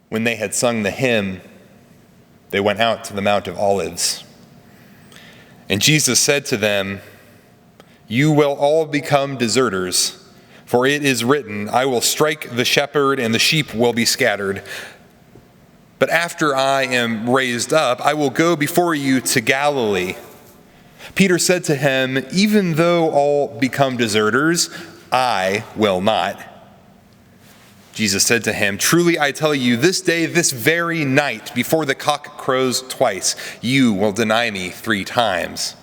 When they had sung the hymn, they went out to the Mount of Olives. And Jesus said to them, "You will all become deserters, for it is written, 'I will strike the shepherd, and the sheep will be scattered.' But after I am raised up, I will go before you to Galilee." Peter said to him, "Even though all become deserters, I will not." Jesus said to him, "Truly I tell you, this day, this very night, before the cock crows twice, you will deny me 3 times.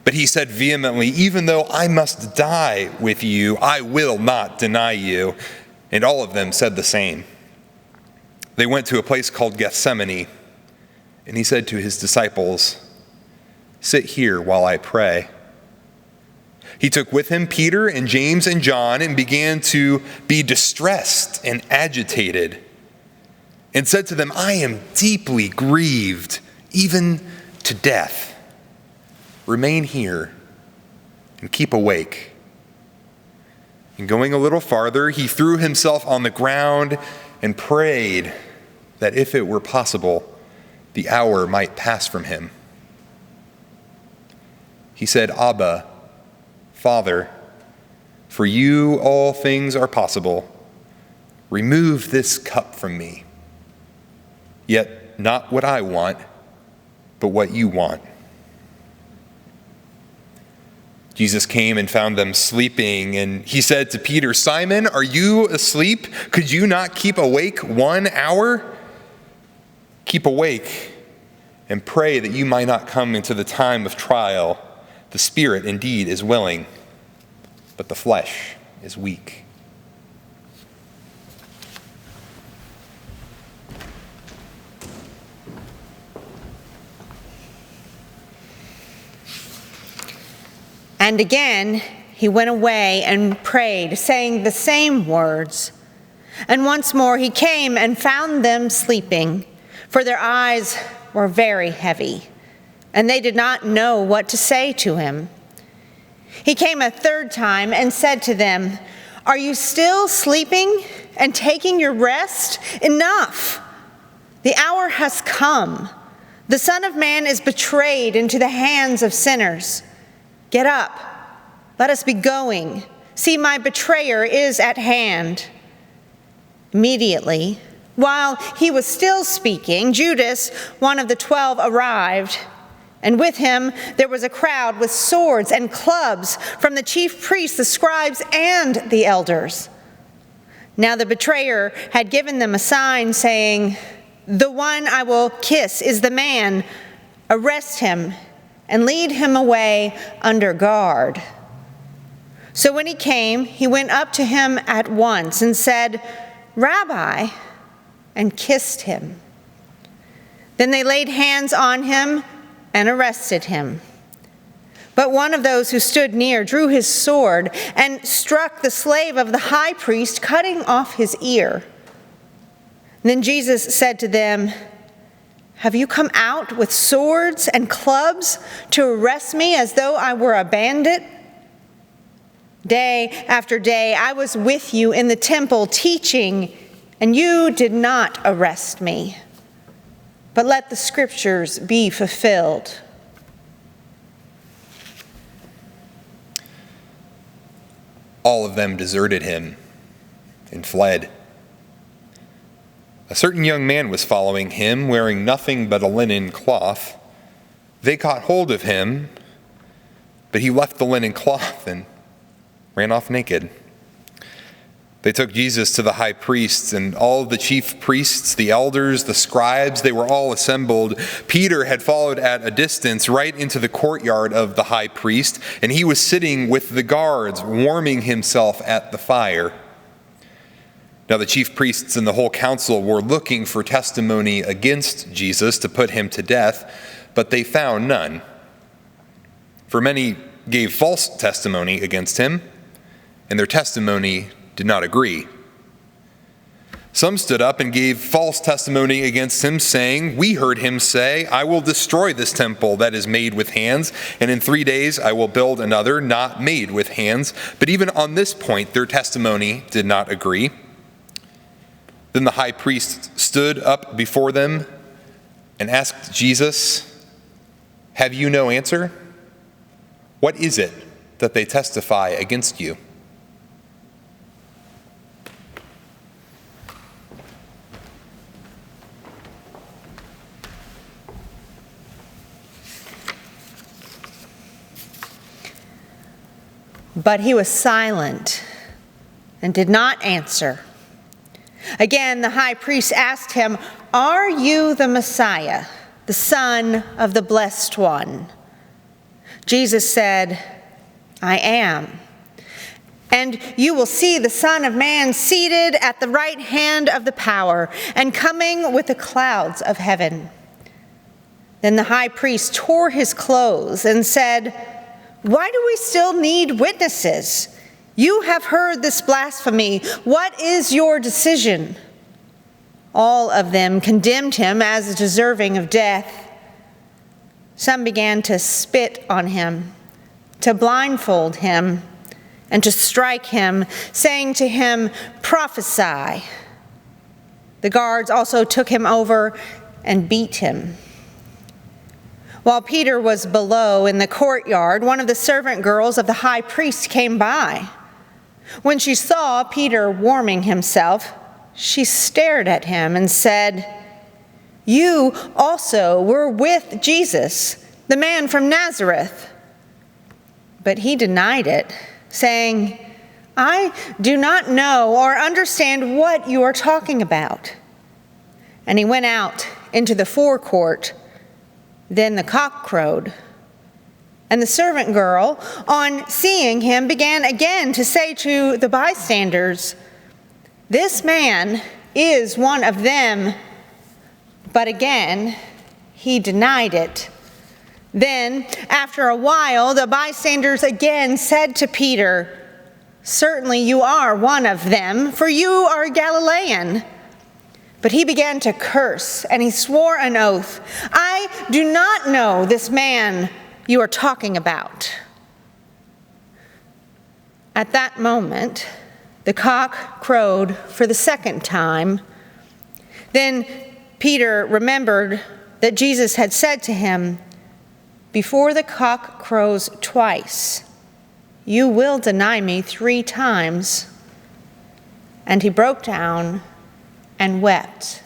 But he said vehemently, "Even though I must die with you, I will not deny you." And all of them said the same. They went to a place called Gethsemane, and he said to his disciples, "Sit here while I pray." He took with him Peter and James and John and began to be distressed and agitated, and said to them, "I am deeply grieved, even to death. Remain here and keep awake." And going a little farther, he threw himself on the ground and prayed that if it were possible, the hour might pass from him. He said, "Abba, Father, for you all things are possible. Remove this cup from me. Yet not what I want, but what you want." Jesus came and found them sleeping, and he said to Peter, "Simon, are you asleep? Could you not keep awake 1 hour? Keep awake and pray that you might not come into the time of trial. The spirit indeed is willing, but the flesh is weak." And again he went away and prayed, saying the same words. And once more he came and found them sleeping, for their eyes were very heavy, and they did not know what to say to him. He came a 3rd time and said to them, "Are you still sleeping and taking your rest? Enough! The hour has come. The Son of Man is betrayed into the hands of sinners. Get up, let us be going. See, my betrayer is at hand." Immediately, while he was still speaking, Judas, one of the 12, arrived. And with him there was a crowd with swords and clubs from the chief priests, the scribes, and the elders. Now the betrayer had given them a sign, saying, "The one I will kiss is the man. Arrest him and lead him away under guard." So when he came, he went up to him at once and said, "Rabbi," and kissed him. Then they laid hands on him and arrested him. But one of those who stood near drew his sword and struck the slave of the high priest, cutting off his ear. Then Jesus said to them, "Have you come out with swords and clubs to arrest me as though I were a bandit? Day after day I was with you in the temple teaching, and you did not arrest me. But let the scriptures be fulfilled." All of them deserted him and fled. A certain young man was following him, wearing nothing but a linen cloth. They caught hold of him, but he left the linen cloth and ran off naked. They took Jesus to the high priests, and all the chief priests, the elders, the scribes, they were all assembled. Peter had followed at a distance right into the courtyard of the high priest, and he was sitting with the guards, warming himself at the fire. Now the chief priests and the whole council were looking for testimony against Jesus to put him to death, but they found none. For many gave false testimony against him, and their testimony did not agree. Some stood up and gave false testimony against him, saying, "We heard him say, 'I will destroy this temple that is made with hands, and in 3 days I will build another not made with hands.' But even on this point their testimony did not agree. Then the high priest stood up before them and asked Jesus, "Have you no answer? What is it that they testify against you?" But he was silent and did not answer. Again, the high priest asked him, "Are you the Messiah, the Son of the Blessed One?" Jesus said, "I am. And you will see the Son of Man seated at the right hand of the power and coming with the clouds of heaven." Then the high priest tore his clothes and said, "Why do we still need witnesses? You have heard this blasphemy. What is your decision?" All of them condemned him as deserving of death. Some began to spit on him, to blindfold him, and to strike him, saying to him, "Prophesy." The guards also took him over and beat him. While Peter was below in the courtyard, one of the servant girls of the high priest came by. When she saw Peter warming himself, she stared at him and said, "You also were with Jesus, the man from Nazareth." But he denied it, saying, "I do not know or understand what you are talking about." And he went out into the forecourt. Then the cock crowed. And the servant girl, on seeing him, began again to say to the bystanders, "This man is one of them." But again, he denied it. Then, after a while, the bystanders again said to Peter, "Certainly you are one of them, for you are a Galilean." But he began to curse, and he swore an oath, "I do not know this man you are talking about." At that moment, the cock crowed for the second time. Then Peter remembered that Jesus had said to him, "Before the cock crows twice, you will deny me 3 times." And he broke down and wept.